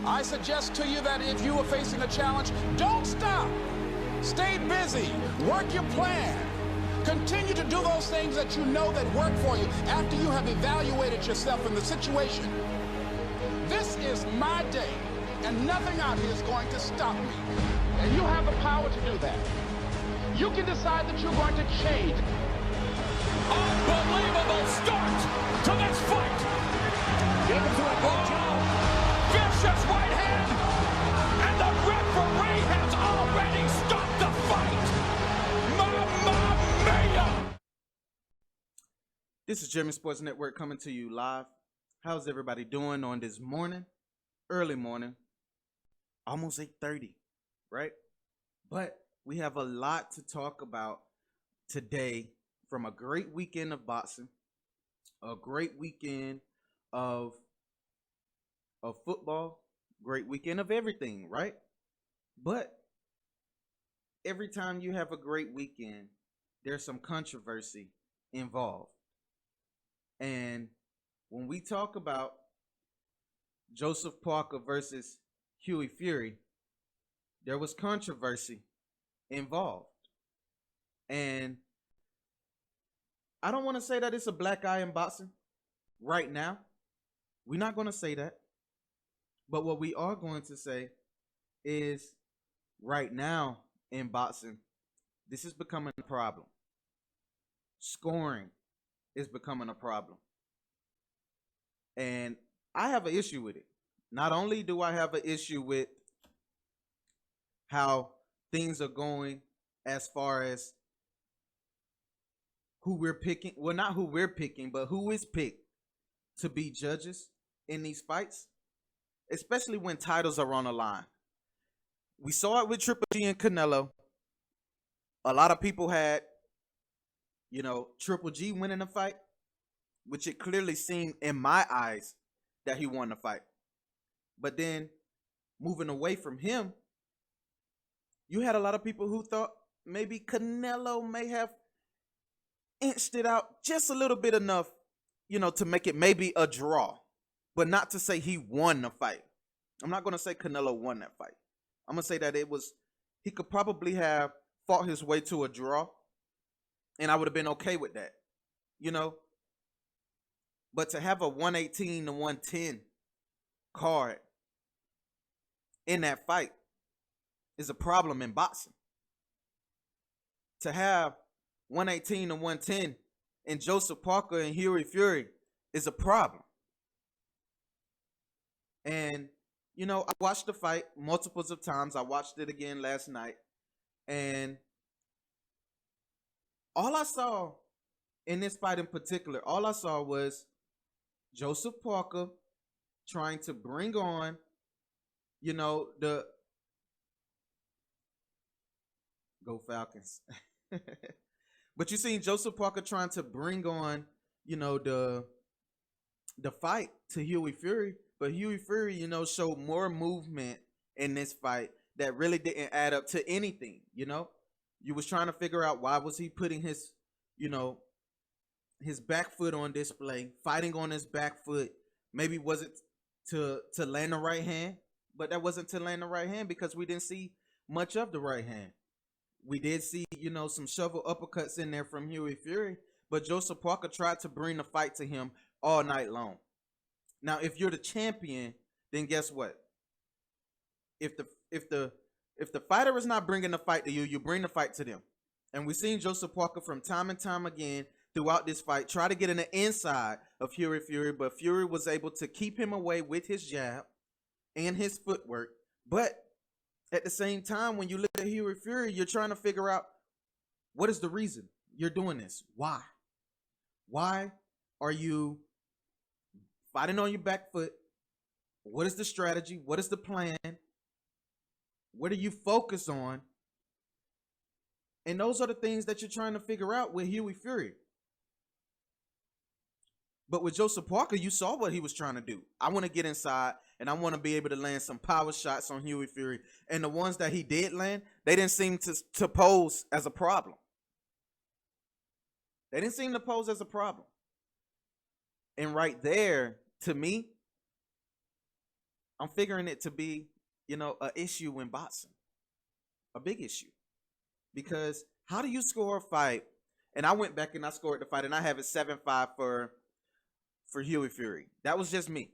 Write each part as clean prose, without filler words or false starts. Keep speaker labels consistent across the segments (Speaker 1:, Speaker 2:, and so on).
Speaker 1: I suggest to you that if you are facing a challenge, don't stop. Stay busy. Work your plan. Continue to do those things that you know that work for you after you have evaluated yourself in the situation. This is my day, and nothing out here is going to stop me. And you have the power to do that. You can decide that you're going to change.
Speaker 2: Unbelievable start to this fight. Vicious right hand, and the referee has already stopped the fight. Mamma mia!
Speaker 3: This is German Sports Network coming to you live. How's everybody doing on this morning? Early morning, almost 8:30, right? But we have a lot to talk about today from a great weekend of boxing, a great weekend of football, great weekend of everything, right? But every time you have a great weekend, there's some controversy involved. And when we talk about Joseph Parker versus Hughie Fury, there was controversy involved. And I don't want to say that it's a black eye in boxing right now. We're not going to say that. But what we are going to say is right now in boxing, this is becoming a problem. Scoring is becoming a problem. And I have an issue with it. Not only do I have an issue with how things are going as far as who we're picking, well, not who we're picking, but who is picked to be judges in these fights, especially when titles are on the line. We saw it with Triple G and Canelo. A lot of people had, Triple G winning the fight, which it clearly seemed in my eyes that he won the fight. But then moving away from him, you had a lot of people who thought maybe Canelo may have inched it out just a little bit enough, to make it maybe a draw, but not to say he won the fight. I'm not going to say Canelo won that fight. I'm going to say that he could probably have fought his way to a draw, and I would have been okay with that, But to have a 118 to 110 card in that fight is a problem in boxing. To have 118 to 110 in Joseph Parker and Hughie Fury is a problem. And, I watched the fight multiples of times. I watched it again last night. And all I saw in this fight in particular, all I saw was Joseph Parker trying to bring on, the Go Falcons. But you seen Joseph Parker trying to bring on, the fight to Hughie Fury. But Hughie Fury, showed more movement in this fight that really didn't add up to anything, You was trying to figure out why was he putting his, his back foot on display, fighting on his back foot. Maybe was it to land the right hand, but that wasn't to land the right hand because we didn't see much of the right hand. We did see, some shovel uppercuts in there from Hughie Fury, but Joseph Parker tried to bring the fight to him all night long. Now, if you're the champion, then guess what? If the fighter is not bringing the fight to you, you bring the fight to them. And we've seen Joseph Parker from time and time again throughout this fight try to get in the inside of Hughie Fury, but Fury was able to keep him away with his jab and his footwork. But at the same time, when you look at Hughie Fury, you're trying to figure out what is the reason you're doing this? Why? Why are you fighting on your back foot? What is the strategy? What is the plan? What are you focused on? And those are the things that you're trying to figure out with Hughie Fury. But with Joseph Parker, you saw what he was trying to do. I want to get inside, and I want to be able to land some power shots on Hughie Fury. And the ones that he did land, they didn't seem to pose as a problem. They didn't seem to pose as a problem. And right there, to me, I'm figuring it to be, a issue in boxing, a big issue. Because how do you score a fight? And I went back and I scored the fight, and I have it 7-5 for Hughie Fury. That was just me.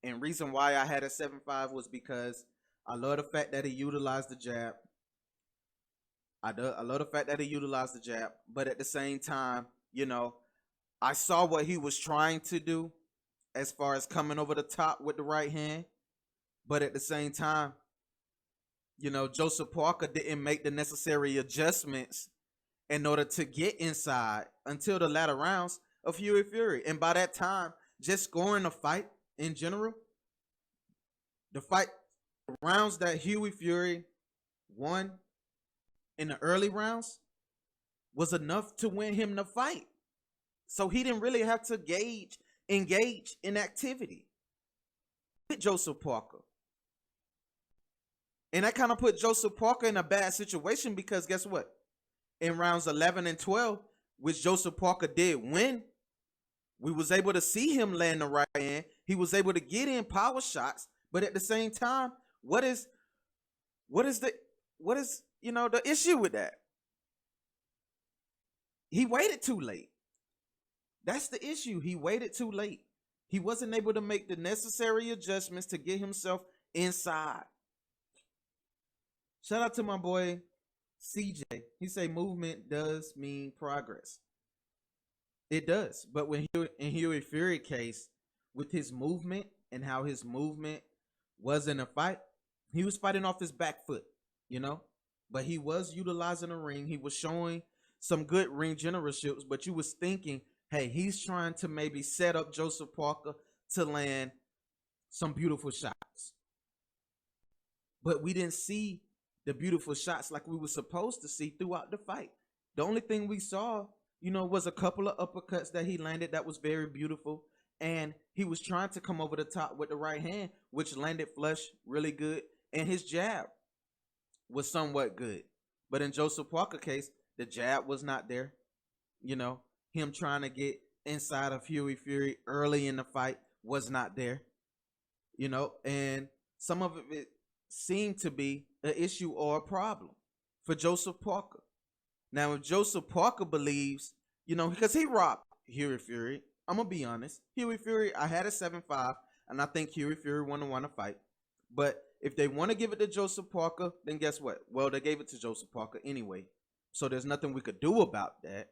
Speaker 3: And reason why I had a 7-5 was because I love the fact that he utilized the jab. I love the fact that he utilized the jab, but at the same time, I saw what he was trying to do as far as coming over the top with the right hand. But at the same time, Joseph Parker didn't make the necessary adjustments in order to get inside until the latter rounds of Hughie Fury. And by that time, just scoring a fight in general, the rounds that Hughie Fury won in the early rounds was enough to win him the fight. So he didn't really have to engage in activity with Joseph Parker. And that kind of put Joseph Parker in a bad situation because guess what? In rounds 11 and 12, which Joseph Parker did win, we was able to see him land the right hand. He was able to get in power shots, but at the same time, what is the issue with that? He waited too late. That's the issue. He waited too late. He wasn't able to make the necessary adjustments to get himself inside. Shout out to my boy CJ. He say movement does mean progress. It does. But when in Hughie Fury case, with his movement and how his movement was in a fight, he was fighting off his back foot, But he was utilizing the ring. He was showing some good ring generalships, but you was thinking, hey, he's trying to maybe set up Joseph Parker to land some beautiful shots. But we didn't see the beautiful shots like we were supposed to see throughout the fight. The only thing we saw, was a couple of uppercuts that he landed that was very beautiful. And he was trying to come over the top with the right hand, which landed flush really good. And his jab was somewhat good. But in Joseph Parker's case, the jab was not there. Him trying to get inside of Hughie Fury early in the fight was not there. And some of it seemed to be an issue or a problem for Joseph Parker. Now, if Joseph Parker believes, because he robbed Hughie Fury, I'm going to be honest. Hughie Fury, I had a 7-5, and I think Hughie Fury won a fight. But if they want to give it to Joseph Parker, then guess what? Well, they gave it to Joseph Parker anyway. So there's nothing we could do about that.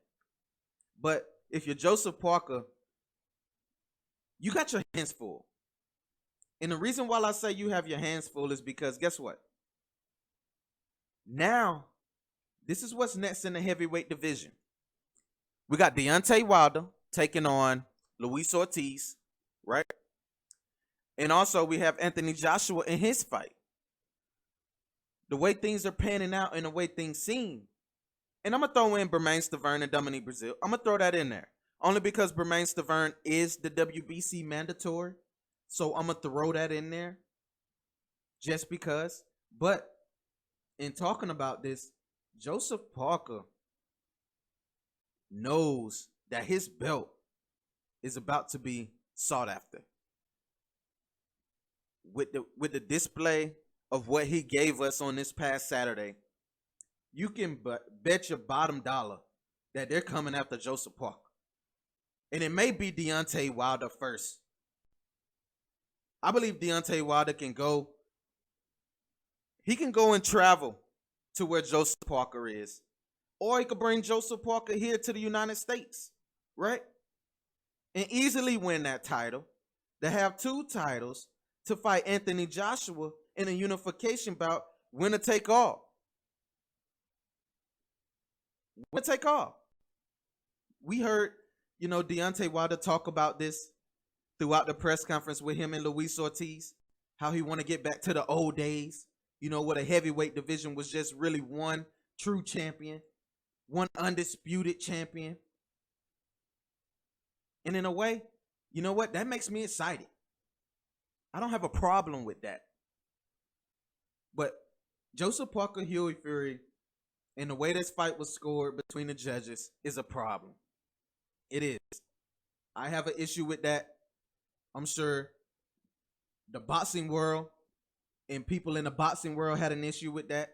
Speaker 3: But if you're Joseph Parker, you got your hands full. And the reason why I say you have your hands full is because guess what? Now, this is what's next in the heavyweight division. We got Deontay Wilder taking on Luis Ortiz, right? And also we have Anthony Joshua in his fight. The way things are panning out and the way things seem. And I'm going to throw in Bermane Stiverne and Dominique Brazil. I'm going to throw that in there. Only because Bermane Stiverne is the WBC mandatory. So I'm going to throw that in there. Just because. But in talking about this, Joseph Parker knows that his belt is about to be sought after. With the display of what he gave us on this past Saturday, you can bet your bottom dollar that they're coming after Joseph Parker. And it may be Deontay Wilder first. I believe Deontay Wilder can go. He can go and travel to where Joseph Parker is. Or he could bring Joseph Parker here to the United States. Right? And easily win that title. To have 2 titles to fight Anthony Joshua in a unification bout, winner take all. Winner take all. We heard, Deontay Wilder talk about this throughout the press conference with him and Luis Ortiz, how he want to get back to the old days, where the heavyweight division was just really one true champion, one undisputed champion. And in a way, you know what? That makes me excited. I don't have a problem with that. But Joseph Parker, Hughie Fury, and the way this fight was scored between the judges is a problem. It is. I have an issue with that. I'm sure the boxing world and people in the boxing world had an issue with that.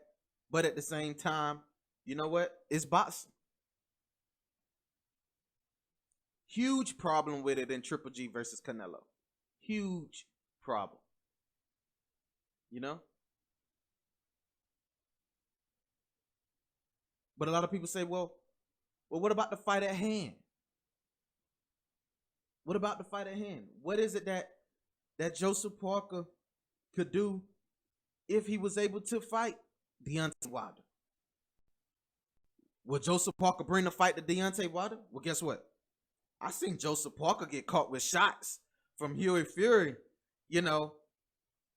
Speaker 3: But at the same time, you know what? It's boxing. Huge problem with it in Triple G versus Canelo. Huge problem. You know? But a lot of people say, well, what about the fight at hand? What about the fight at hand? What is it that Joseph Parker could do if he was able to fight Deontay Wilder? Will Joseph Parker bring the fight to Deontay Wilder? Well, guess what? I seen Joseph Parker get caught with shots from Hughie Fury, you know,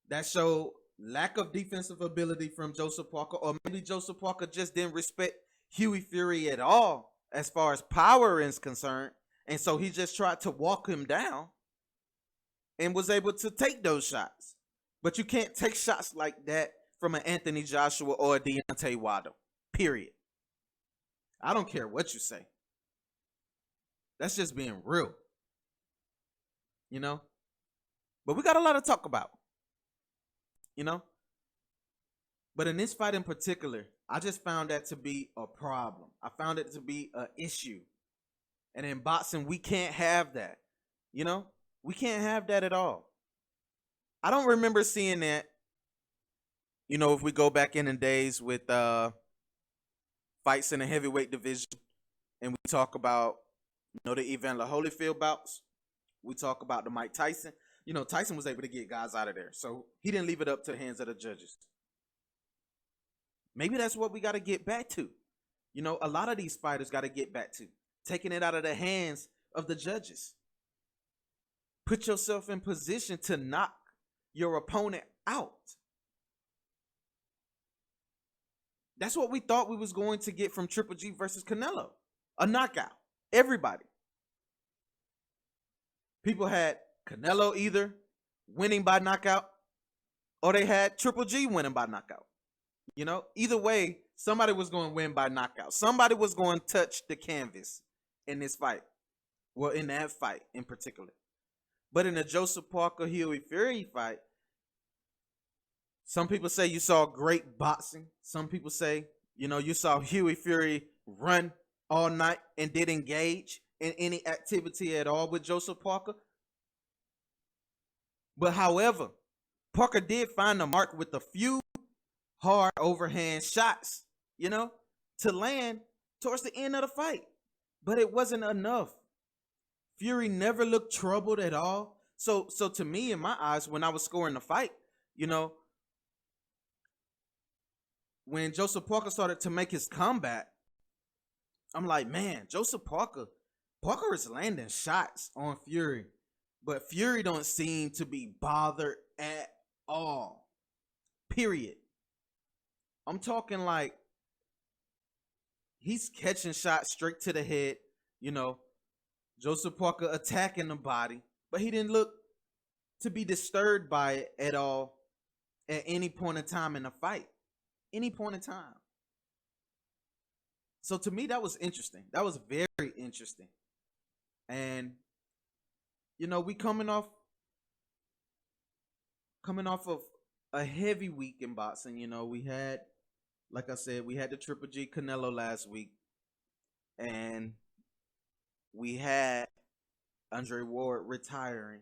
Speaker 3: that showed lack of defensive ability from Joseph Parker, or maybe Joseph Parker just didn't respect Hughie Fury at all as far as power is concerned. And so he just tried to walk him down and was able to take those shots. But you can't take shots like that from an Anthony Joshua or a Deontay Wilder, period. I don't care what you say. That's just being real, you know? But we got a lot to talk about, you know? But in this fight in particular, I just found that to be a problem. I found it to be an issue. And in boxing, we can't have that, you know? We can't have that at all. I don't remember seeing that, you know, if we go back in the days with fights in the heavyweight division and we talk about, you know, the Evander Holyfield bouts. We talk about the Mike Tyson. You know, Tyson was able to get guys out of there. So he didn't leave it up to the hands of the judges. Maybe that's what we got to get back to. You know, a lot of these fighters got to get back to taking it out of the hands of the judges. Put yourself in position to knock your opponent out. That's what we thought we was going to get from Triple G versus Canelo. A knockout. Everybody. People had Canelo either winning by knockout or they had Triple G winning by knockout. You know, either way, somebody was going to win by knockout. Somebody was going to touch the canvas in this fight. Well, in that fight in particular. But in the Joseph Parker Hughie Fury fight, some people say you saw great boxing. Some people say, you know, you saw Hughie Fury run all night and did engage in any activity at all with Joseph Parker. But however, Parker did find the mark with a few hard overhand shots, you know, to land towards the end of the fight. But it wasn't enough. Fury never looked troubled at all. So to me, in my eyes, when I was scoring the fight, you know, when Joseph Parker started to make his comeback, I'm like, man, Joseph Parker is landing shots on Fury. But Fury don't seem to be bothered at all. Period. I'm talking like he's catching shots straight to the head, you know. Joseph Parker attacking the body, but he didn't look to be disturbed by it at all at any point in time in the fight. Any point in time. So to me, that was interesting. That was very interesting. And, you know, we coming off of a heavy week in boxing. You know, we had, like I said, we had the Triple G Canelo last week. And we had Andre Ward retiring.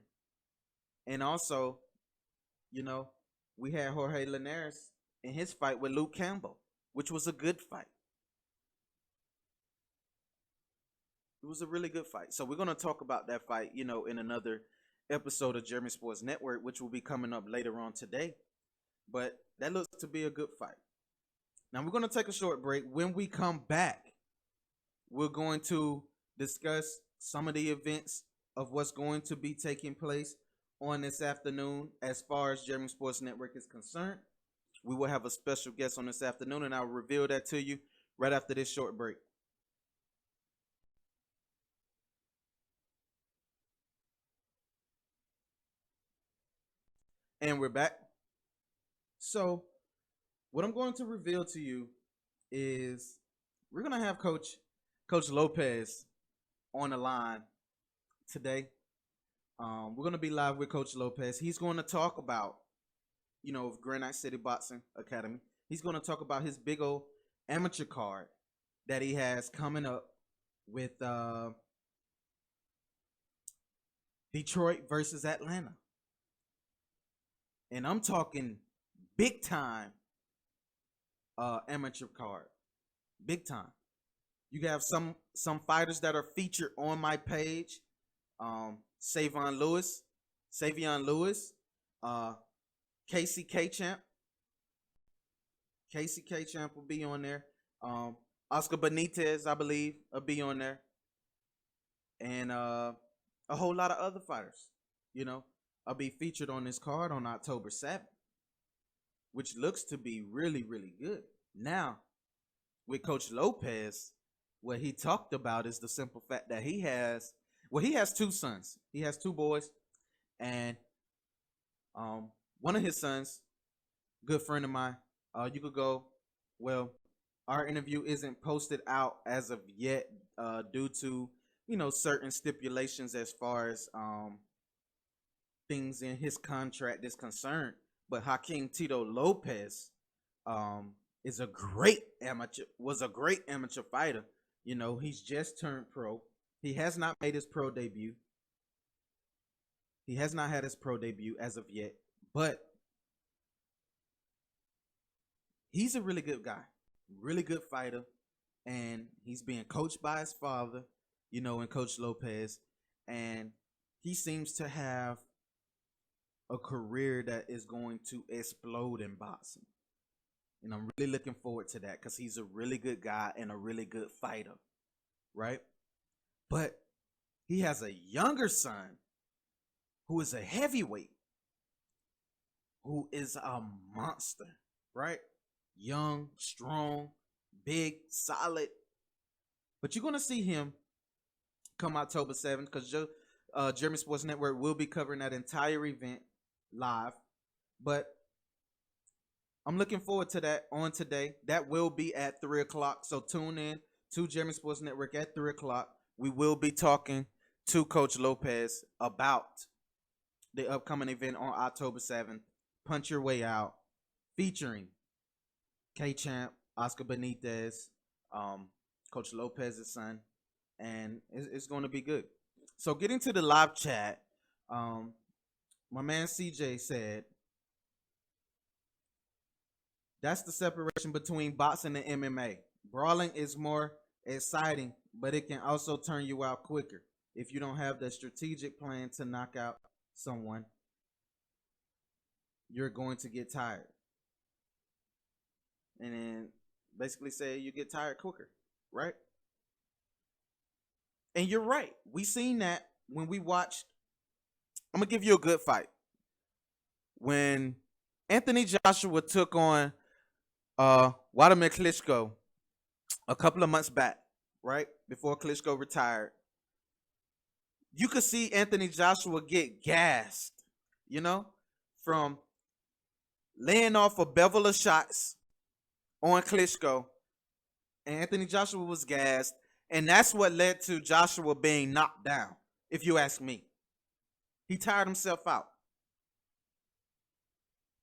Speaker 3: And also, you know, we had Jorge Linares in his fight with Luke Campbell, which was a good fight. It was a really good fight. So we're going to talk about that fight, you know, in another episode of Jeremy Sports Network, which will be coming up later on today. But that looks to be a good fight. Now we're going to take a short break. When we come back, we're going to discuss some of the events of what's going to be taking place on this afternoon as far as Jeremy Sports Network is concerned. We will have a special guest on this afternoon, and I'll reveal that to you right after this short break. And we're back. So what I'm going to reveal to you is we're going to have Coach Lopez on the line today. We're going to be live with Coach Lopez. He's going to talk about of Granite City Boxing Academy. He's going to talk about his big old amateur card that he has coming up with Detroit versus Atlanta. And I'm talking big time amateur card. Big time. You have some fighters that are featured on my page. Savion Lewis, Casey K Champ. Casey K Champ will be on there. Oscar Benitez, I believe, will be on there. And a whole lot of other fighters, I'll be featured on this card on October 7th, which looks to be really, really good. Now, with Coach Lopez, what he talked about is the simple fact that he has two sons. He has two boys, and one of his sons, good friend of mine, you could go, well, our interview isn't posted out as of yet due to, certain stipulations as far as things in his contract is concerned. But Hakeem Tito Lopez was a great amateur fighter. He's just turned pro. He has not made his pro debut. He has not had his pro debut as of yet, but he's a really good guy, really good fighter, and he's being coached by his father, and Coach Lopez, and he seems to have a career that is going to explode in boxing. And I'm really looking forward to that because he's a really good guy and a really good fighter, right? But he has a younger son who is a heavyweight, who is a monster, right? Young, strong, big, solid. But you're going to see him come October 7th because Jeremy Sports Network will be covering that entire event live. But I'm looking forward to that on today. That will be at 3 o'clock. So tune in to Jeremy Sports Network at 3 o'clock. We will be talking to Coach Lopez about the upcoming event on October 7th. Punch Your Way Out, featuring K-Champ, Oscar Benitez, Coach Lopez's son, and it's going to be good. So getting to the live chat, my man CJ said, that's the separation between boxing and MMA. Brawling is more exciting, but it can also turn you out quicker if you don't have the strategic plan to knock out someone. You're going to get tired. And then basically say you get tired quicker, right? And you're right. We seen that when we watched. I'm going to give you a good fight. When Anthony Joshua took on Wladimir Klitschko a couple of months back, right? Before Klitschko retired. You could see Anthony Joshua get gassed, from laying off a bevel of shots on Klitschko. And Anthony Joshua was gassed. And that's what led to Joshua being knocked down, if you ask me. He tired himself out.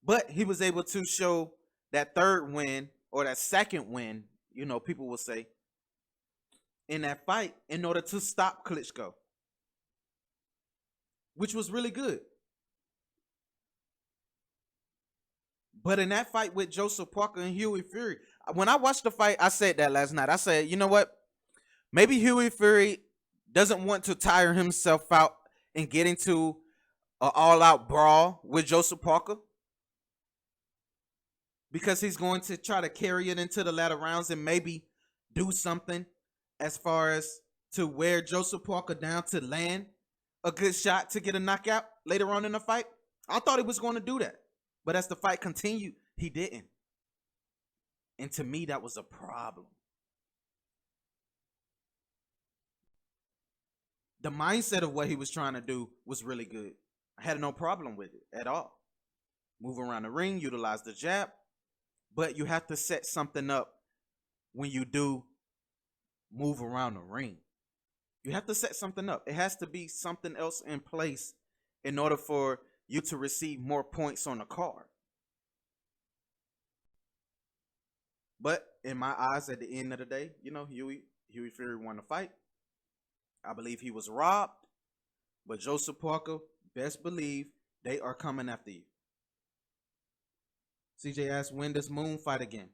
Speaker 3: But he was able to show that third win, or that second win, people will say, in that fight in order to stop Klitschko, which was really good. But in that fight with Joseph Parker and Hughie Fury, when I watched the fight, I said that last night. I said, you know what? Maybe Hughie Fury doesn't want to tire himself out and get into an all-out brawl with Joseph Parker, because he's going to try to carry it into the latter rounds and maybe do something as far as to wear Joseph Parker down to land a good shot to get a knockout later on in the fight. I thought he was going to do that. But as the fight continued, he didn't. And to me, that was a problem. The mindset of what he was trying to do was really good. I had no problem with it at all. Move around the ring, utilize the jab. But you have to set something up when you do move around the ring. You have to set something up. It has to be something else in place in order for you to receive more points on the card. But in my eyes, at the end of the day, Hughie Fury won the fight. I believe he was robbed, but Joseph Parker, best believe they are coming after you. CJ asked, when does Moon fight again?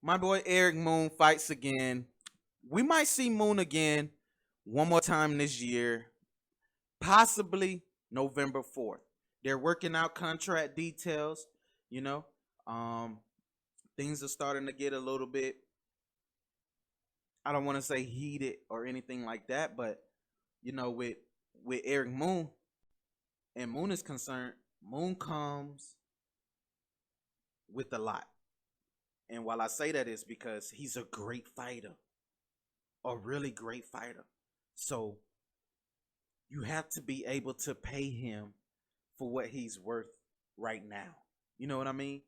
Speaker 3: My boy Eric Moon fights again. We might see Moon again one more time this year, possibly November 4th. They're working out contract details, you know. Things are starting to get a little bit, I don't want to say heated or anything like that, but with Eric Moon and Moon is concerned, Moon comes with a lot. And while I say that is because he's a great fighter, a really great fighter. So you have to be able to pay him for what he's worth right now. You know what I mean?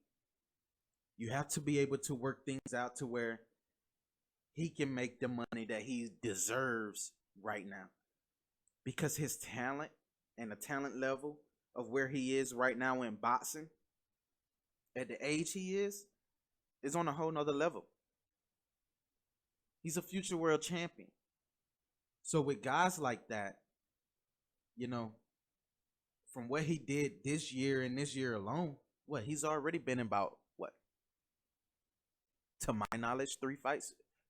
Speaker 3: You have to be able to work things out to where he can make the money that he deserves right now. Because his talent and the talent level of where he is right now in boxing, at the age he is on a whole nother level. He's a future world champion. So with guys like that, from what he did this year and this year alone, he's already been about, to my knowledge, 3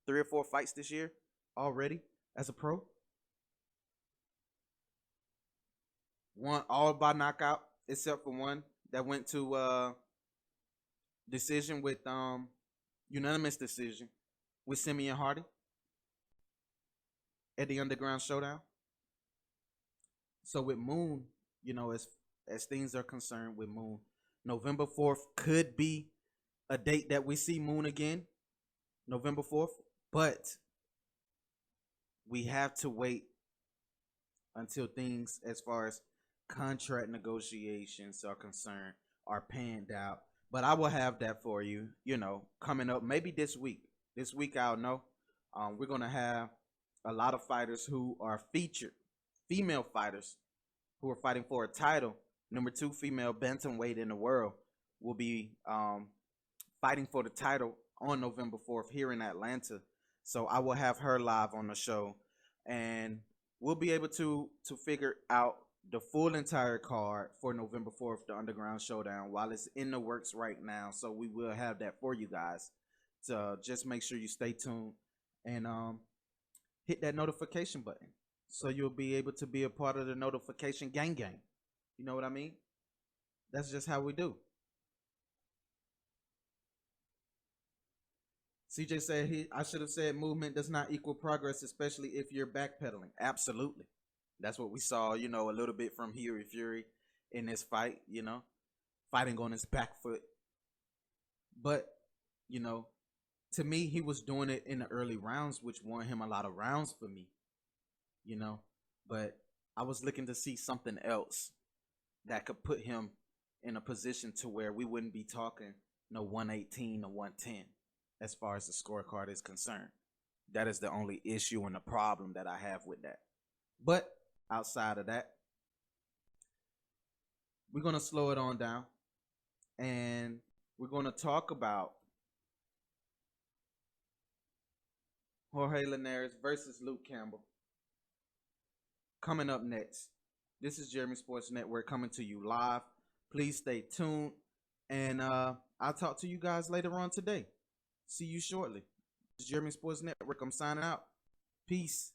Speaker 3: or 4 fights this year already as a pro. One all by knockout, except for one that went to decision with unanimous decision with Simeon Hardy at the Underground Showdown. So with Moon, as things are concerned with Moon, November 4th could be a date that we see Moon again, November 4th, but we have to wait until things as far as contract negotiations are concerned are panned out. But I will have that for you, coming up maybe this week. This week I'll know. We're going to have a lot of fighters who are featured, female fighters who are fighting for a title. Number 2 female bantamweight in the world will be fighting for the title on November 4th here in Atlanta. So I will have her live on the show, and we'll be able to figure out the full entire card for November 4th, the Underground Showdown, while it's in the works right now. So we will have that for you guys. So just make sure you stay tuned and hit that notification button so you'll be able to be a part of the notification gang. You know what I mean? That's just how we do. CJ said I should have said movement does not equal progress, especially if you're backpedaling. Absolutely. That's what we saw, a little bit from Hughie Fury in this fight, fighting on his back foot. But, to me, he was doing it in the early rounds, which won him a lot of rounds for me, But I was looking to see something else that could put him in a position to where we wouldn't be talking 118 to 110 as far as the scorecard is concerned. That is the only issue and the problem that I have with that. But outside of that, we're going to slow it on down, and we're going to talk about Jorge Linares versus Luke Campbell coming up next. This is Jeremy Sports Network coming to you live. Please stay tuned, and I'll talk to you guys later on today. See you shortly. This is Jeremy Sports Network. I'm signing out. Peace.